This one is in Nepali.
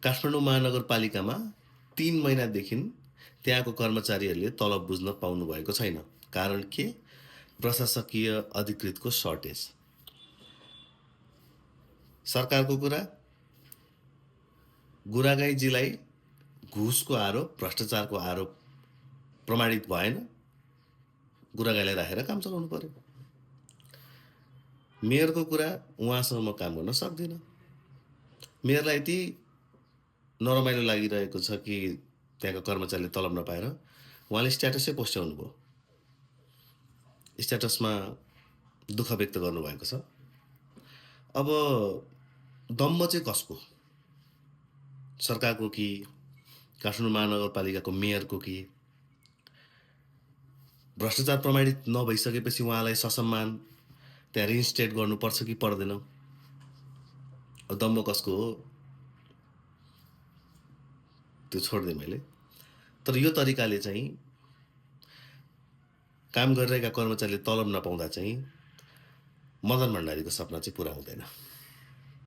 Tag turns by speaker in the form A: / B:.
A: काठमाडौँ महानगरपालिकामा 3 महिनादेखि त्यहाँको कर्मचारीहरूले तलब बुझ्न पाउनु भएको छैन। कारण के? प्रशासकीय अधिकृतको सर्टेज। सरकारको कुरा, गुरागाईजीलाई घुसको आरोप, भ्रष्टाचारको आरोप प्रमाणित भएन, गुरागाईलाई राखेर काम चलाउनु पर्यो। मेयरको कुरा, उहाँसँग म काम गर्न सक्दिनँ। मेयरलाई यति नरमाइलो लागिरहेको छ कि त्यहाँको कर्मचारीले तलब नपाएर उहाँले स्ट्याटसै पोस्ट्याउनु भयो। स्ट्याटसमा दुःख व्यक्त गर्नुभएको छ। अब दम्ब चाहिँ कसको? सरकारको कि काठमाडौँ महानगरपालिकाको मेयरको कि? भ्रष्टाचार प्रमाणित नभइसकेपछि उहाँलाई ससम्मान त्यहाँ रिइन्स्टेट गर्नुपर्छ कि पर्दैन? अब दम्ब कसको हो त्यो छोड्दै मैले। तर यो तरिकाले चाहिँ काम गरिरहेका कर्मचारीले तलब नपाउँदा चाहिँ मदन भण्डारीको सपना चाहिँ पुरा हुँदैन।